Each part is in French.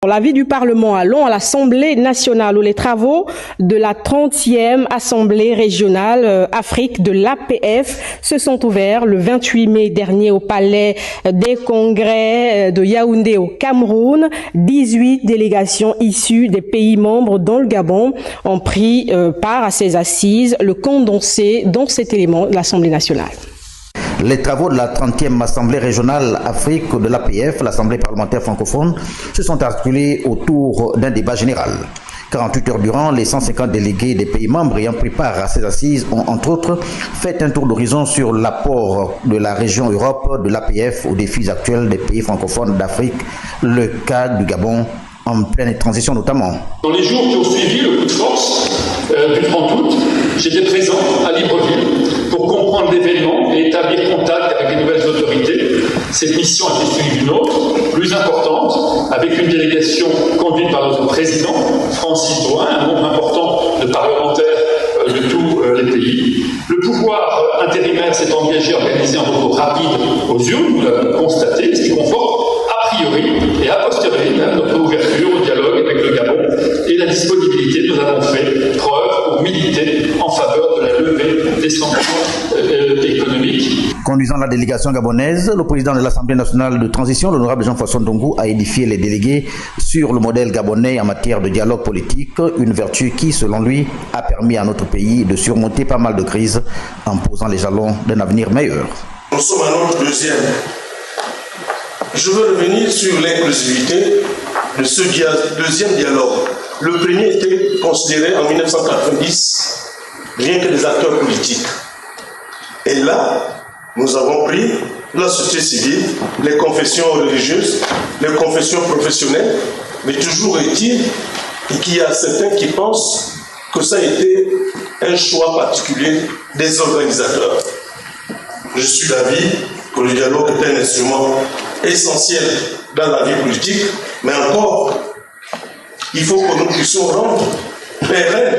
l'avis du Parlement, allons à l'Assemblée nationale où les travaux de la 30e Assemblée régionale Afrique de l'APF se sont ouverts le 28 mai dernier au Palais des Congrès de Yaoundé au Cameroun. 18 délégations issues des pays membres dont le Gabon ont pris part à ces assises. Le condensé dans cet élément de l'Assemblée nationale. Les travaux de la 30e Assemblée régionale Afrique de l'APF, l'Assemblée parlementaire francophone, se sont articulés autour d'un débat général. 48 heures durant, les 150 délégués des pays membres ayant pris part à ces assises ont, entre autres, fait un tour d'horizon sur l'apport de la région Europe de l'APF aux défis actuels des pays francophones d'Afrique, le cas du Gabon en pleine transition notamment. Dans les jours qui ont suivi le coup de force du 30 août, j'étais présent à Libreville pour comprendre l'événement et établir contact avec les nouvelles autorités. Cette mission a été suivie d'une autre, plus importante, avec une délégation conduite par notre président, Francis Drouin, un nombre important de parlementaires de tous les pays. Le pouvoir intérimaire s'est engagé à organiser un retour rapide aux urnes, nous l'avons constaté, ce qui conforte a priori et a posteriori même notre ouverture au dialogue avec le Gabon et la disponibilité nous avons fait preuve pour militer en faveur de la levée des sanctions économiques. Conduisant la délégation gabonaise, le président de l'Assemblée nationale de transition, l'honorable Jean-François Ndongo, a édifié les délégués sur le modèle gabonais en matière de dialogue politique, une vertu qui, selon lui, a permis à notre pays de surmonter pas mal de crises en posant les jalons d'un avenir meilleur. Nous sommes à notre deuxième. Je veux revenir sur l'inclusivité de ce deuxième dialogue. Le premier était considéré en 1990 rien que des acteurs politiques. Et là, nous avons pris la société civile, les confessions religieuses, les confessions professionnelles, mais toujours est-il qu'il y a certains qui pensent que ça a été un choix particulier des organisateurs. Je suis d'avis que le dialogue est un instrument essentiel dans la vie politique, mais encore, il faut que nous puissions rendre pérennes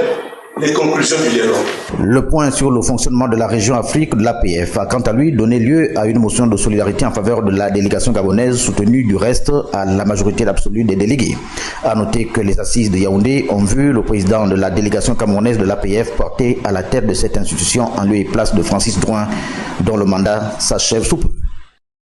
les conclusions du dialogue. Le point sur le fonctionnement de la région Afrique de l'APF a quant à lui donné lieu à une motion de solidarité en faveur de la délégation gabonaise soutenue du reste à la majorité absolue des délégués. À noter que les assises de Yaoundé ont vu le président de la délégation camerounaise de l'APF porter à la tête de cette institution en lieu et place de Francis Drouin, dont le mandat s'achève sous peu.